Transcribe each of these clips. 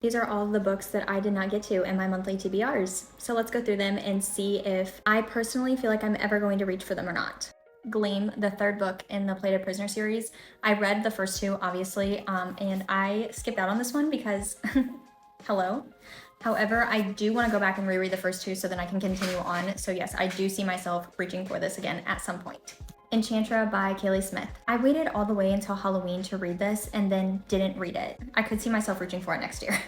These are all the books that I did not get to in my monthly TBRs. So let's go through them and see if I personally feel like I'm ever going to reach for them or not. Gleam, the third book in the Plated Prisoner series. I read the first two, obviously, and I skipped out on this one because, hello. However, I do want to go back and reread the first two so then I can continue on. So yes, I do see myself reaching for this again at some point. Enchantra by Kaylee Smith. I waited all the way until Halloween to read this and then didn't read it. I could see myself reaching for it next year.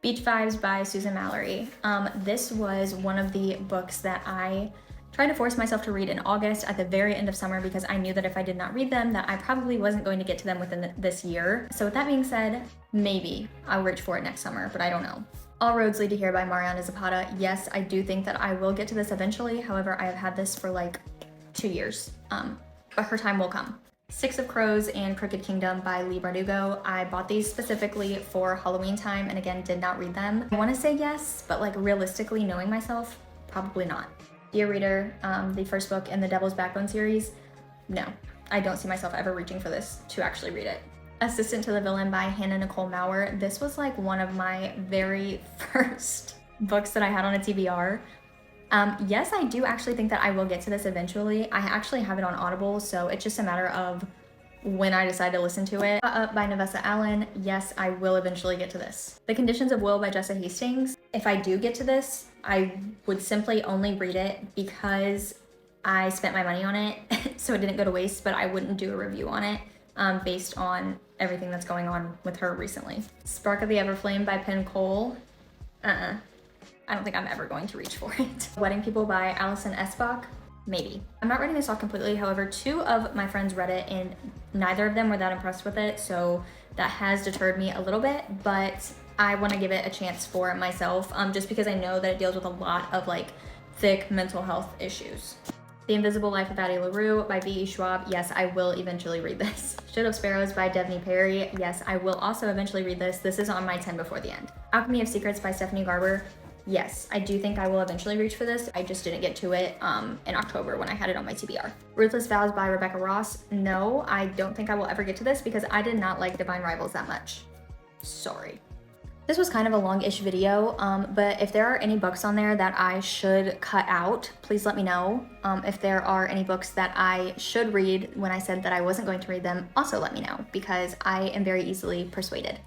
Beach Vibes by Susan Mallory. This was one of the books that I tried to force myself to read in August at the very end of summer because I knew that if I did not read them that I probably wasn't going to get to them within this year. So with that being said, maybe I'll reach for it next summer, but I don't know. All Roads Lead to Here by Mariana Zapata. Yes, I do think that I will get to this eventually. However, I have had this for like 2 years, but her time will come. Six of Crows and Crooked Kingdom by Lee Bardugo. I bought these specifically for Halloween time and again, did not read them. I wanna say yes, but like realistically knowing myself, probably not. Dear Reader, the first book in the Devil's Backbone series, no, I don't see myself ever reaching for this to actually read it. Assistant to the Villain by Hannah Nicole Maurer. This was like one of my very first books that I had on a TBR. Yes, I do actually think that I will get to this eventually. I actually have it on Audible, so it's just a matter of when I decide to listen to it. Up by Nevessa Allen. Yes, I will eventually get to this. The Conditions of Will by Jessa Hastings. If I do get to this, I would simply only read it because I spent my money on it, so it didn't go to waste, but I wouldn't do a review on it based on everything that's going on with her recently. Spark of the Everflame by Penn Cole. I don't think I'm ever going to reach for it. Wedding People by Allison Esbach. Maybe. I'm not writing this off completely. However, 2 of my friends read it and neither of them were that impressed with it. So that has deterred me a little bit, but I want to give it a chance for myself just because I know that it deals with a lot of like thick mental health issues. The Invisible Life of Addie LaRue by V.E. Schwab. Yes, I will eventually read this. Shit of Sparrows by Devney Perry. Yes, I will also eventually read this. This is on my 10 before the end. Alchemy of Secrets by Stephanie Garber. Yes, I do think I will eventually reach for this. I just didn't get to it in October when I had it on my TBR. Ruthless Vows by Rebecca Ross. No, I don't think I will ever get to this because I did not like Divine Rivals that much. Sorry. This was kind of a long-ish video, but if there are any books on there that I should cut out, please let me know. If there are any books that I should read when I said that I wasn't going to read them, also let me know because I am very easily persuaded.